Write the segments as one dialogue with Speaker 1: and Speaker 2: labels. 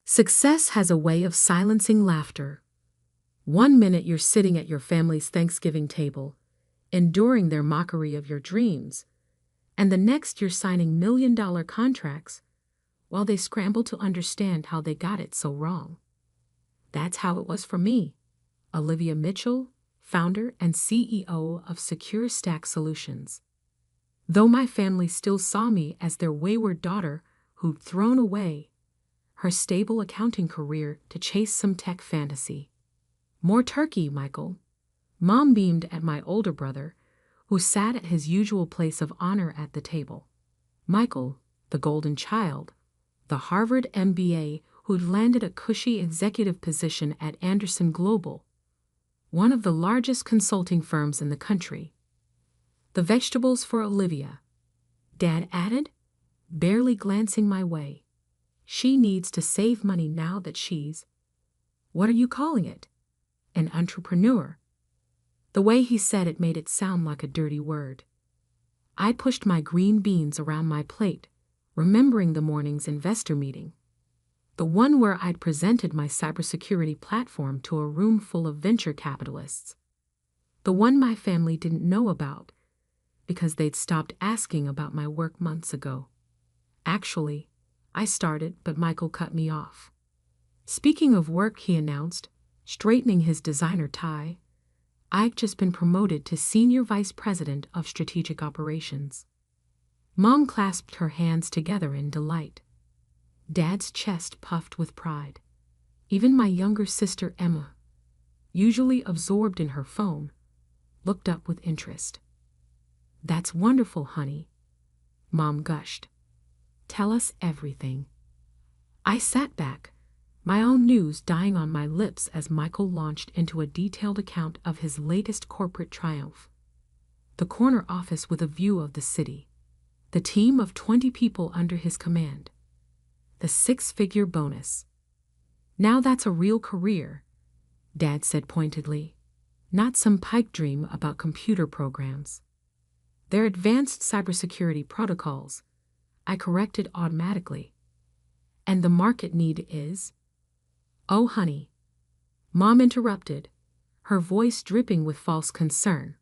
Speaker 1: Success has a way of silencing laughter. One minute you're sitting at your family's Thanksgiving table, enduring their mockery of your dreams, and the next you're signing million-dollar contracts while they scramble to understand how they got it so wrong. That's how it was for me, Olivia Mitchell, founder and CEO of Secure Stack Solutions. Though my family still saw me as their wayward daughter who'd thrown away her stable accounting career to chase some tech fantasy. More turkey, Michael. Mom beamed at my older brother, who sat at his usual place of honor at the table. Michael, the golden child, the Harvard MBA who'd landed a cushy executive position at Anderson Global, one of the largest consulting firms in the country. The vegetables for Olivia, Dad added, barely glancing my way. She needs to save money now that she's, what are you calling it? An entrepreneur. The way he said it made it sound like a dirty word. I pushed my green beans around my plate, remembering the morning's investor meeting. The one where I'd presented my cybersecurity platform to a room full of venture capitalists. The one my family didn't know about because they'd stopped asking about my work months ago. Actually, I started, but Michael cut me off. Speaking of work, he announced, straightening his designer tie, I've just been promoted to Senior Vice President of Strategic Operations. Mom clasped her hands together in delight. Dad's chest puffed with pride. Even my younger sister Emma, usually absorbed in her phone, looked up with interest. That's wonderful, honey, Mom gushed. Tell us everything. I sat back, my own news dying on my lips as Michael launched into a detailed account of his latest corporate triumph. The corner office with a view of the city. The team of 20 people under his command. The 6-figure bonus. Now that's a real career, Dad said pointedly. Not some pipe dream about computer programs. They're advanced cybersecurity protocols, I corrected automatically. And the market need is? Oh, honey. Mom interrupted, her voice dripping with false concern.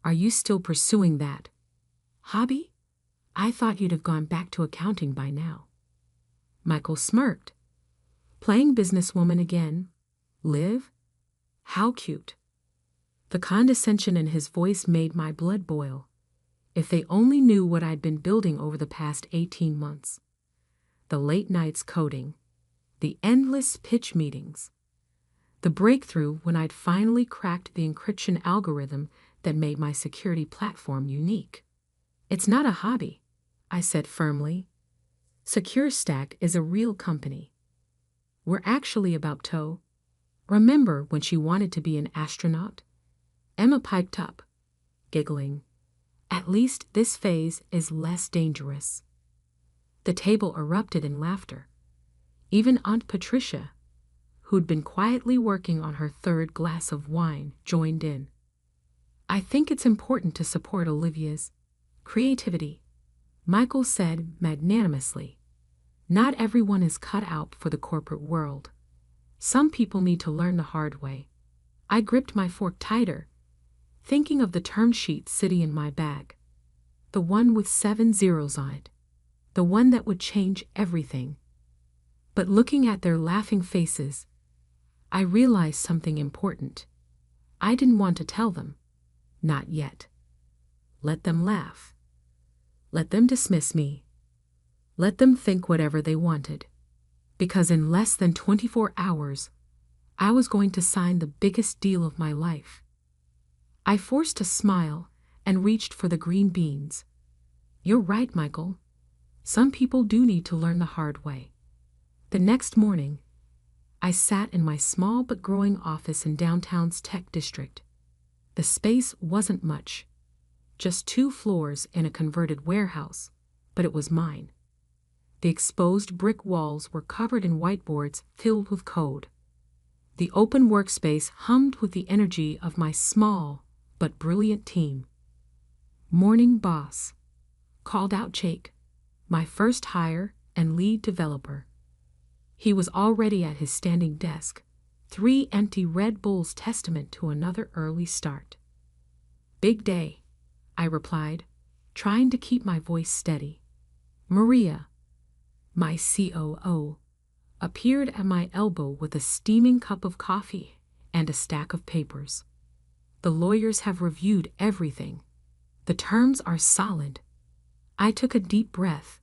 Speaker 1: Are you still pursuing that hobby? I thought you'd have gone back to accounting by now. Michael smirked. Playing businesswoman again? Liv? How cute. The condescension in his voice made my blood boil. If they only knew what I'd been building over the past 18 months. The late nights coding, the endless pitch meetings, the breakthrough when I'd finally cracked the encryption algorithm that made my security platform unique. It's not a hobby, I said firmly. SecureStack is a real company. We're actually about to. Remember when she wanted to be an astronaut? Emma piped up, giggling. At least this phase is less dangerous. The table erupted in laughter. Even Aunt Patricia, who'd been quietly working on her 3rd glass of wine, joined in. I think it's important to support Olivia's creativity, Michael said magnanimously. Not everyone is cut out for the corporate world. Some people need to learn the hard way. I gripped my fork tighter, thinking of the term sheet sitting in my bag. The one with 7 zeros on it. The one that would change everything. But looking at their laughing faces, I realized something important. I didn't want to tell them. Not yet. Let them laugh. Let them dismiss me. Let them think whatever they wanted. Because in less than 24 hours, I was going to sign the biggest deal of my life. I forced a smile and reached for the green beans. You're right, Michael. Some people do need to learn the hard way. The next morning, I sat in my small but growing office in downtown's tech district. The space wasn't much, just 2 floors in a converted warehouse, but it was mine. The exposed brick walls were covered in whiteboards filled with code. The open workspace hummed with the energy of my small but brilliant team. Morning boss, called out Jake, my first hire and lead developer. He was already at his standing desk, 3 empty Red Bulls testament to another early start. "Big day," I replied, trying to keep my voice steady. Maria, my COO, appeared at my elbow with a steaming cup of coffee and a stack of papers. "The lawyers have reviewed everything. The terms are solid." I took a deep breath,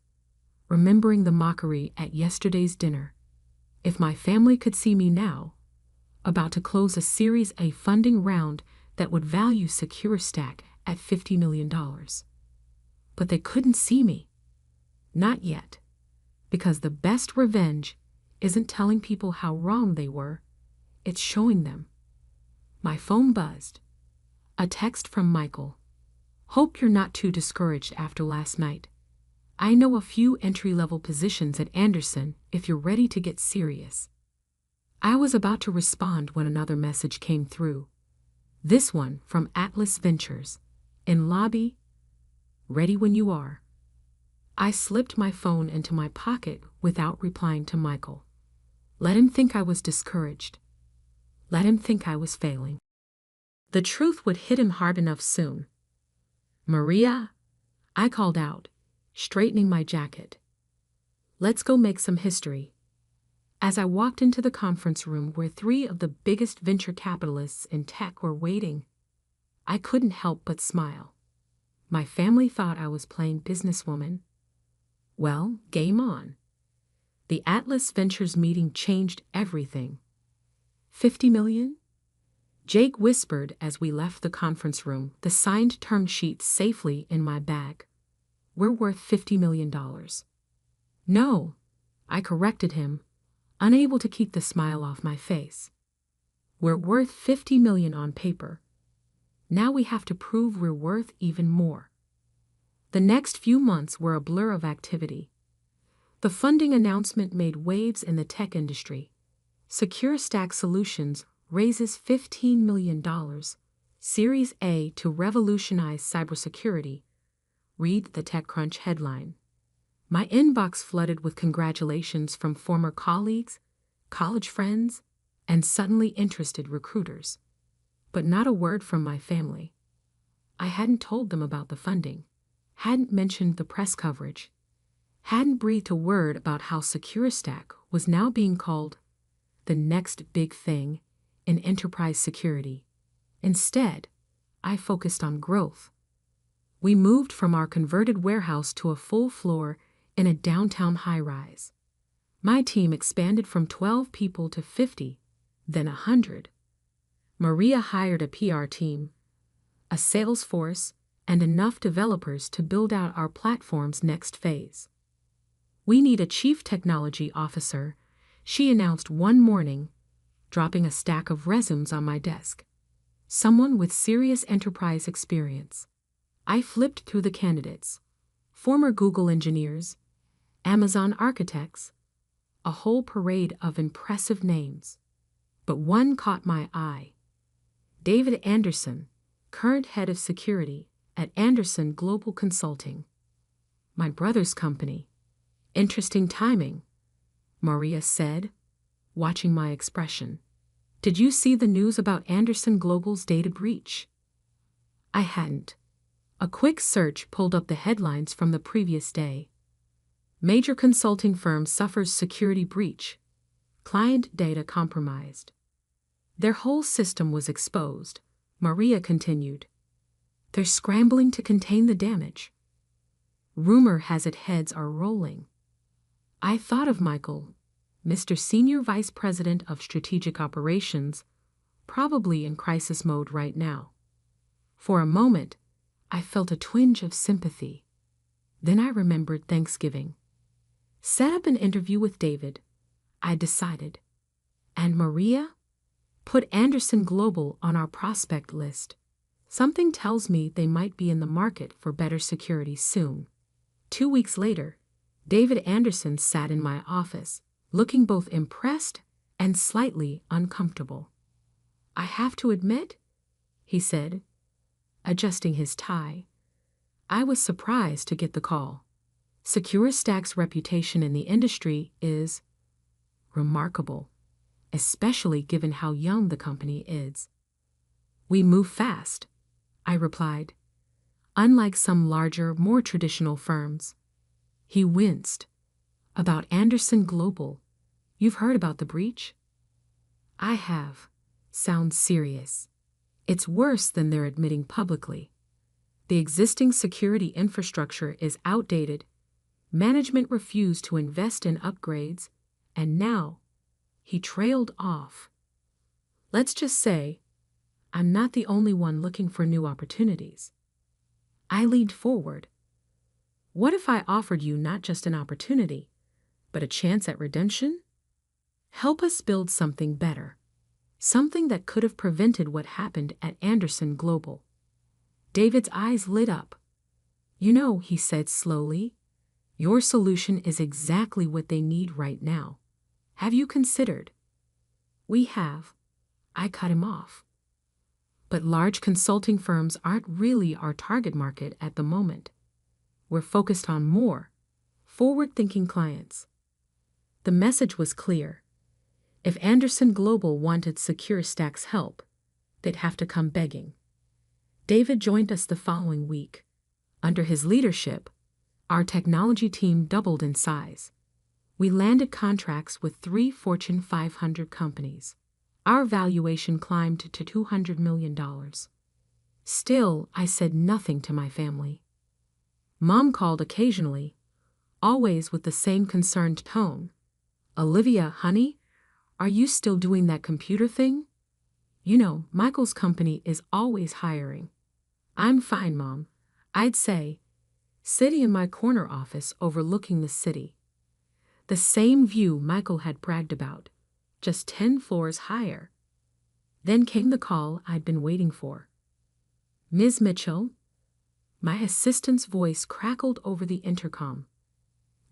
Speaker 1: remembering the mockery at yesterday's dinner. If my family could see me now, about to close a Series A funding round that would value SecureStack at $50 million. But they couldn't see me. Not yet. Because the best revenge isn't telling people how wrong they were, it's showing them. My phone buzzed. A text from Michael. "Hope you're not too discouraged after last night. I know a few entry-level positions at Andersen if you're ready to get serious." I was about to respond when another message came through. This one from Atlas Ventures. "In lobby. Ready when you are." I slipped my phone into my pocket without replying to Michael. Let him think I was discouraged. Let him think I was failing. The truth would hit him hard enough soon. "Maria," I called out, straightening my jacket. "Let's go make some history." As I walked into the conference room where 3 of the biggest venture capitalists in tech were waiting, I couldn't help but smile. My family thought I was playing businesswoman. Well, game on. The Atlas Ventures meeting changed everything. $50 million? Jake whispered as we left the conference room, the signed term sheet safely in my bag. "We're worth $50 million. "No," I corrected him, unable to keep the smile off my face. "We're worth $50 million on paper. Now we have to prove we're worth even more." The next few months were a blur of activity. The funding announcement made waves in the tech industry. SecureStack Solutions raises $15 million, Series A to revolutionize cybersecurity. Read the TechCrunch headline. My inbox flooded with congratulations from former colleagues, college friends, and suddenly interested recruiters. But not a word from my family. I hadn't told them about the funding, hadn't mentioned the press coverage, hadn't breathed a word about how SecureStack was now being called the next big thing in enterprise security. Instead, I focused on growth. We moved from our converted warehouse to a full floor in a downtown high-rise. My team expanded from 12 people to 50, then 100. Maria hired a PR team, a sales force, and enough developers to build out our platform's next phase. "We need a chief technology officer," she announced one morning, dropping a stack of resumes on my desk. "Someone with serious enterprise experience." I flipped through the candidates. Former Google engineers, Amazon architects, a whole parade of impressive names. But one caught my eye. David Andersen, current head of security at Andersen Global Consulting. My brother's company. "Interesting timing," Maria said, watching my expression. "Did you see the news about Andersen Global's data breach?" I hadn't. A quick search pulled up the headlines from the previous day. "Major consulting firm suffers security breach. Client data compromised." Their whole system was exposed, Maria continued. "They're scrambling to contain the damage. Rumor has it heads are rolling." I thought of Michael, Mr. Senior Vice President of Strategic Operations, probably in crisis mode right now. For a moment, I felt a twinge of sympathy. Then I remembered Thanksgiving. Set up an interview with David, I decided. And Maria? Put Andersen Global on our prospect list. Something tells me they might be in the market for better security soon. 2 weeks later, David Andersen sat in my office, looking both impressed and slightly uncomfortable. "I have to admit," he said, adjusting his tie, "I was surprised to get the call. SecureStack's reputation in the industry is..." remarkable, especially given how young the company is. We move fast, I replied, unlike some larger, more traditional firms. He winced. About Anderson Global. You've heard about the breach? I have. Sounds serious. It's worse than they're admitting publicly. The existing security infrastructure is outdated. Management refused to invest in upgrades, and now, he trailed off. Let's just say, I'm not the only one looking for new opportunities. I leaned forward. What if I offered you not just an opportunity, but a chance at redemption? Help us build something better. Something that could have prevented what happened at Anderson Global. David's eyes lit up. You know, he said slowly, your solution is exactly what they need right now. Have you considered? We have. I cut him off. But large consulting firms aren't really our target market at the moment. We're focused on more forward-thinking clients. The message was clear. If Anderson Global wanted SecureStack's help, they'd have to come begging. David joined us the following week. Under his leadership, our technology team doubled in size. We landed contracts with 3 Fortune 500 companies. Our valuation climbed to $200 million. Still, I said nothing to my family. Mom called occasionally, always with the same concerned tone. Olivia, honey, are you still doing that computer thing? You know, Michael's company is always hiring. I'm fine, Mom. I'd say, sitting in my corner office overlooking the city. The same view Michael had bragged about, just 10 floors higher. Then came the call I'd been waiting for. Ms. Mitchell? My assistant's voice crackled over the intercom.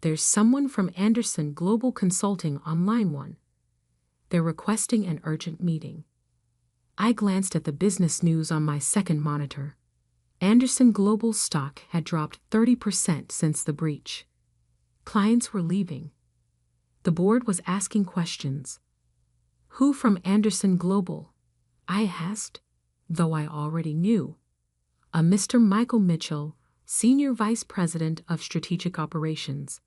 Speaker 1: There's someone from Anderson Global Consulting on line 1. They're requesting an urgent meeting. I glanced at the business news on my second monitor. Anderson Global's stock had dropped 30% since the breach. Clients were leaving. The board was asking questions. Who from Anderson Global? I asked, though I already knew. A Mr. Michael Mitchell, Senior Vice President of Strategic Operations.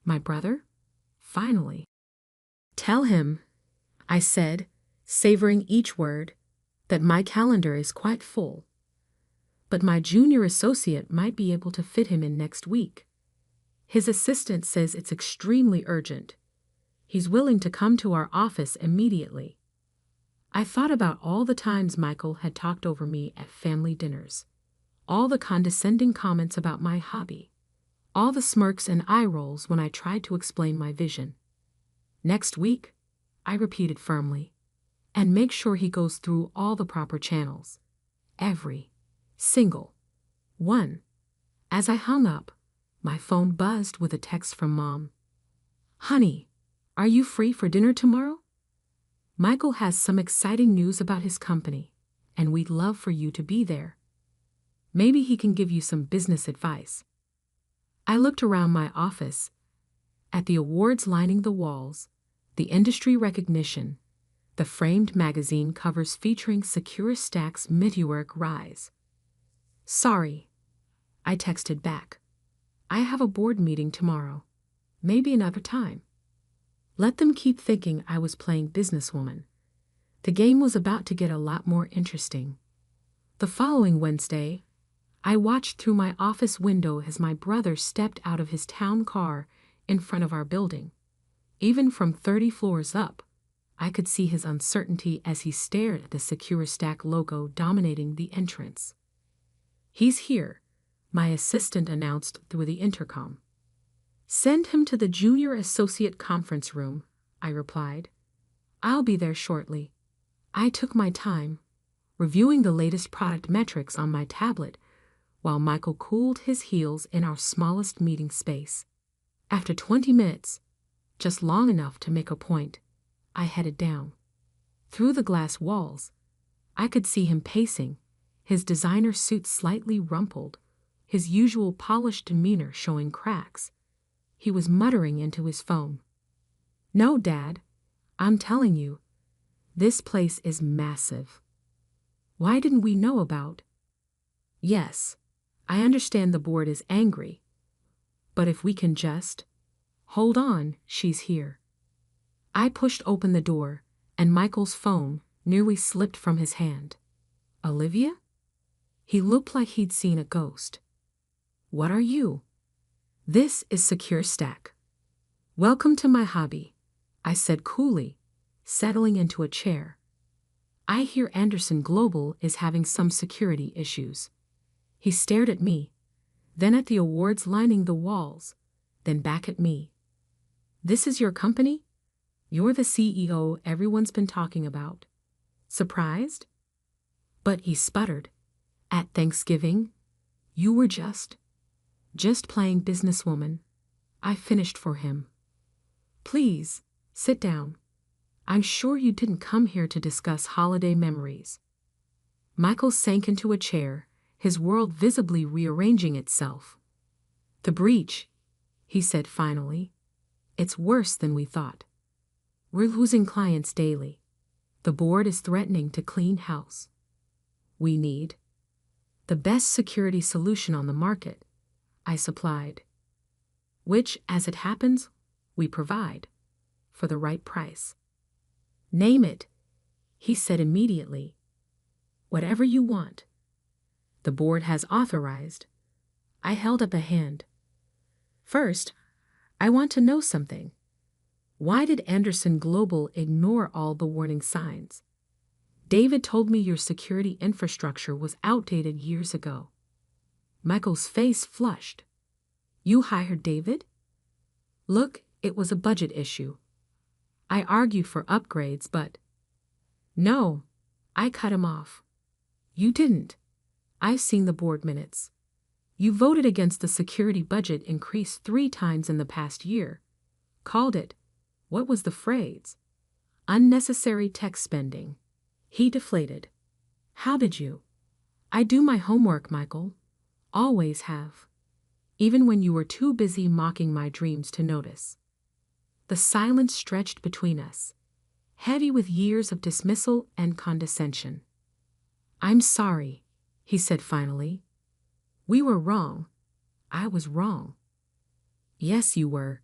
Speaker 1: My brother? Finally. Tell him, I said, savoring each word, that my calendar is quite full. But my junior associate might be able to fit him in next week. His assistant says it's extremely urgent. He's willing to come to our office immediately. I thought about all the times Michael had talked over me at family dinners, all the condescending comments about my hobby, all the smirks and eye rolls when I tried to explain my vision. Next week, I repeated firmly, and make sure he goes through all the proper channels. Every single one. As I hung up, my phone buzzed with a text from Mom. Honey, are you free for dinner tomorrow? Michael has some exciting news about his company, and we'd love for you to be there. Maybe he can give you some business advice. I looked around my office, at the awards lining the walls, the industry recognition, the framed magazine covers featuring SecureStack's meteoric rise. Sorry, I texted back. I have a board meeting tomorrow. Maybe another time. Let them keep thinking I was playing businesswoman. The game was about to get a lot more interesting. The following Wednesday, I watched through my office window as my brother stepped out of his town car in front of our building. Even from 30 floors up, I could see his uncertainty as he stared at the SecureStack logo dominating the entrance. He's here, my assistant announced through the intercom. Send him to the junior associate conference room, I replied. I'll be there shortly. I took my time, reviewing the latest product metrics on my tablet, while Michael cooled his heels in our smallest meeting space. After 20 minutes, just long enough to make a point, I headed down. Through the glass walls, I could see him pacing, his designer suit slightly rumpled, his usual polished demeanor showing cracks. He was muttering into his phone. No, Dad. I'm telling you, this place is massive. Why didn't we know about? Yes, I understand the board is angry. But if we can just. Hold on, she's here. I pushed open the door, and Michael's phone nearly slipped from his hand. Olivia? He looked like he'd seen a ghost. What are you? This is Secure Stack. Welcome to my hobby, I said coolly, settling into a chair. I hear Anderson Global is having some security issues. He stared at me, then at the awards lining the walls, then back at me. This is your company? You're the CEO everyone's been talking about. Surprised? But he sputtered. At Thanksgiving, you were just playing businesswoman. I finished for him. Please, sit down. I'm sure you didn't come here to discuss holiday memories. Michael sank into a chair, his world visibly rearranging itself. The breach, he said finally. It's worse than we thought. We're losing clients daily. The board is threatening to clean house. We need the best security solution on the market, I supplied. Which, as it happens, we provide, for the right price. Name it, he said immediately. Whatever you want. The board has authorized. I held up a hand. First, I want to know something. Why did Anderson Global ignore all the warning signs? David told me your security infrastructure was outdated years ago. Michael's face flushed. You hired David? Look, it was a budget issue. I argued for upgrades, but... No, I cut him off. You didn't. I've seen the board minutes. You voted against the security budget increase 3 times in the past year. Called it, what was the phrase? Unnecessary tech spending. He deflated. How did you? I do my homework, Michael. Always have. Even when you were too busy mocking my dreams to notice. The silence stretched between us, heavy with years of dismissal and condescension. I'm sorry, he said finally. We were wrong. I was wrong. Yes, you were.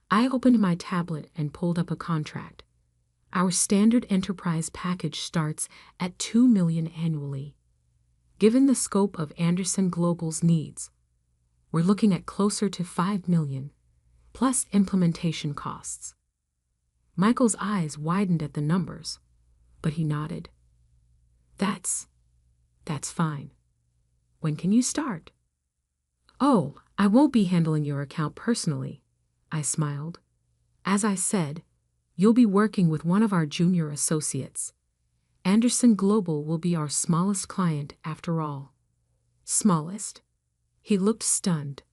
Speaker 1: I opened my tablet and pulled up a contract. Our standard enterprise package starts at $2 million annually. Given the scope of Anderson Global's needs, we're looking at closer to $5 million, plus implementation costs. Michael's eyes widened at the numbers, but he nodded. That's fine. When can you start? Oh, I won't be handling your account personally, I smiled. As I said, you'll be working with one of our junior associates. Anderson Global will be our smallest client after all. Smallest? He looked stunned.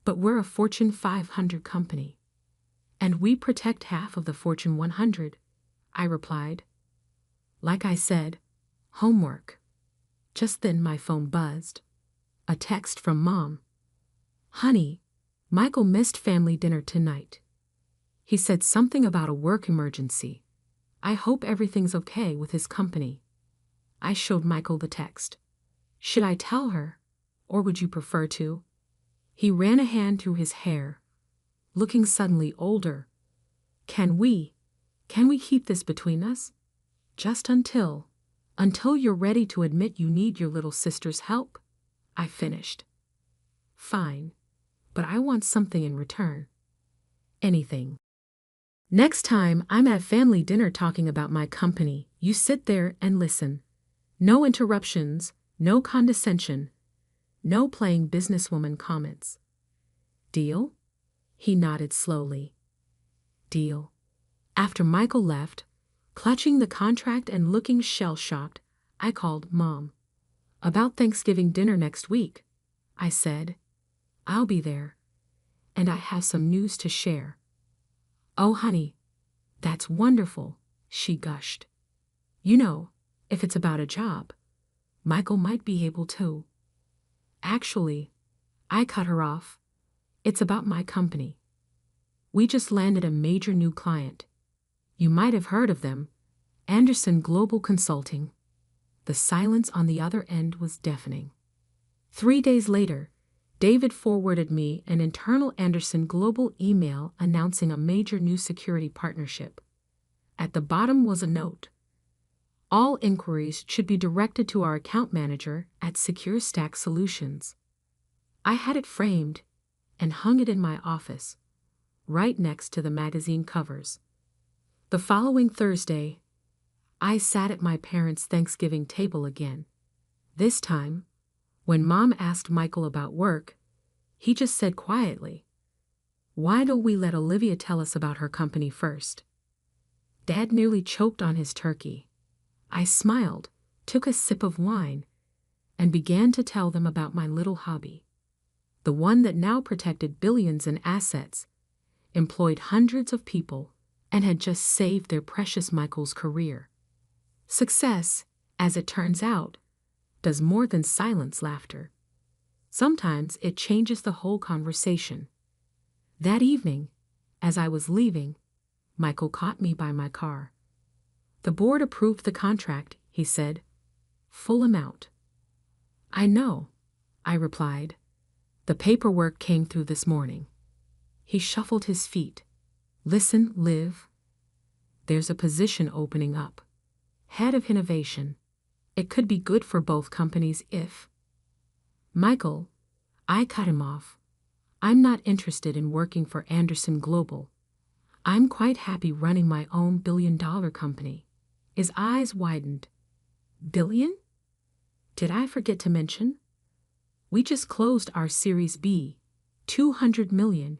Speaker 1: But we're a Fortune 500 company. And we protect half of the Fortune 100, I replied. Like I said, homework. Just then my phone buzzed. A text from Mom. Honey, Michael missed family dinner tonight. He said something about a work emergency. I hope everything's okay with his company. I showed Michael the text. Should I tell her, or would you prefer to? He ran a hand through his hair, looking suddenly older. Can we keep this between us? Just until you're ready to admit you need your little sister's help? I finished. Fine, but I want something in return. Anything. Next time I'm at family dinner talking about my company, you sit there and listen. No interruptions, no condescension, no playing businesswoman comments. Deal? He nodded slowly. Deal. After Michael left, clutching the contract and looking shell-shocked, I called Mom. About Thanksgiving dinner next week, I said. I'll be there. And I have some news to share. Oh, honey, that's wonderful, she gushed. You know, if it's about a job, Michael might be able to. Actually, I cut her off. It's about my company. We just landed a major new client. You might have heard of them, Anderson Global Consulting. The silence on the other end was deafening. 3 days later, David forwarded me an internal Anderson Global email announcing a major new security partnership. At the bottom was a note. All inquiries should be directed to our account manager at SecureStack Solutions. I had it framed and hung it in my office, right next to the magazine covers. The following Thursday, I sat at my parents' Thanksgiving table again. This time, when Mom asked Michael about work, he just said quietly, "Why don't we let Olivia tell us about her company first?" Dad nearly choked on his turkey. I smiled, took a sip of wine, and began to tell them about my little hobby. The one that now protected billions in assets, employed hundreds of people, and had just saved their precious Michael's career. Success, as it turns out, does more than silence laughter. Sometimes it changes the whole conversation. That evening, as I was leaving, Michael caught me by my car. "The board approved the contract," he said. "Full amount." "I know," I replied. "The paperwork came through this morning." He shuffled his feet. "Listen, Liv. There's a position opening up. Head of Innovation. It could be good for both companies if—" "Michael," I cut him off. "I'm not interested in working for Anderson Global. I'm quite happy running my own billion-dollar company." His eyes widened. "Billion? Did I forget to mention? We just closed our Series B, $200 million,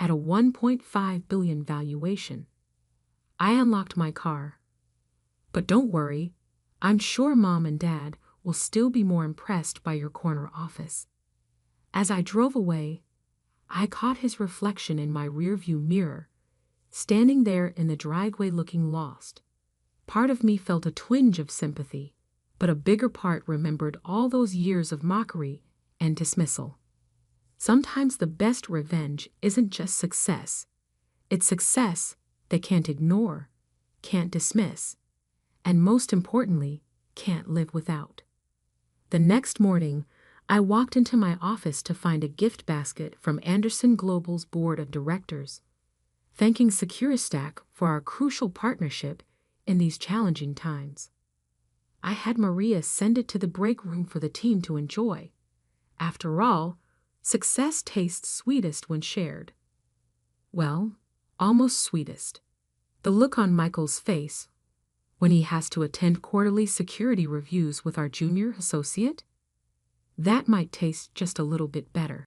Speaker 1: at a $1.5 billion valuation." I unlocked my car. "But don't worry, I'm sure Mom and Dad will still be more impressed by your corner office." As I drove away, I caught his reflection in my rearview mirror, standing there in the driveway looking lost. Part of me felt a twinge of sympathy, but a bigger part remembered all those years of mockery and dismissal. Sometimes the best revenge isn't just success. It's success they can't ignore, can't dismiss, and most importantly, can't live without. The next morning, I walked into my office to find a gift basket from Anderson Global's board of directors, thanking SecureStack for our crucial partnership in these challenging times. I had Maria send it to the break room for the team to enjoy. After all, success tastes sweetest when shared. Well, almost sweetest. The look on Michael's face when he has to attend quarterly security reviews with our junior associate? That might taste just a little bit better.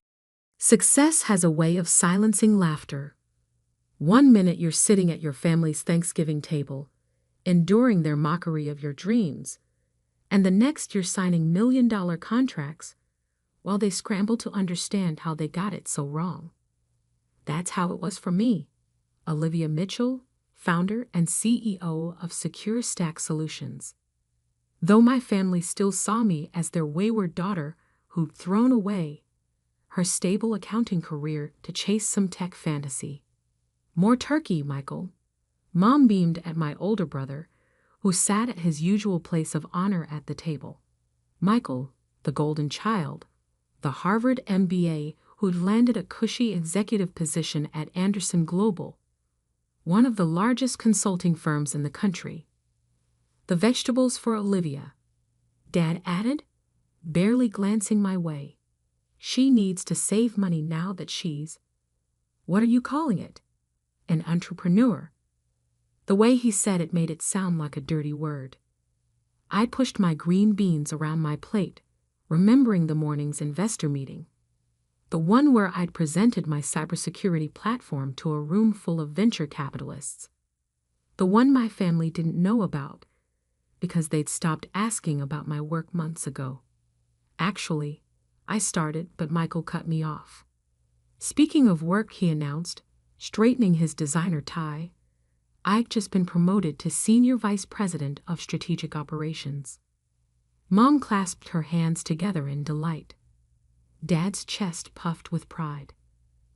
Speaker 1: Success has a way of silencing laughter. 1 minute you're sitting at your family's Thanksgiving table, enduring their mockery of your dreams, and the next you're signing million-dollar contracts while they scramble to understand how they got it so wrong. That's how it was for me, Olivia Mitchell, founder and CEO of SecureStack Solutions. Though my family still saw me as their wayward daughter who'd thrown away her stable accounting career to chase some tech fantasy. "More turkey, Michael." Mom beamed at my older brother, who sat at his usual place of honor at the table. Michael, the golden child, the Harvard MBA who'd landed a cushy executive position at Anderson Global, one of the largest consulting firms in the country. "The vegetables for Olivia," Dad added, barely glancing my way. "She needs to save money now that she's—" "What are you calling it? An entrepreneur?" The way he said it made it sound like a dirty word. I pushed my green beans around my plate, remembering the morning's investor meeting. The one where I'd presented my cybersecurity platform to a room full of venture capitalists. The one my family didn't know about because they'd stopped asking about my work months ago. Actually, I started, but Michael cut me off. "Speaking of work," he announced, straightening his designer tie, "I've just been promoted to Senior Vice President of Strategic Operations." Mom clasped her hands together in delight. Dad's chest puffed with pride.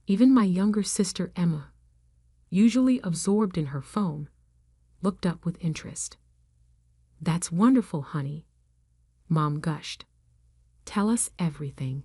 Speaker 1: Even my younger sister Emma, usually absorbed in her phone, looked up with interest. "That's wonderful, honey," Mom gushed. "Tell us everything."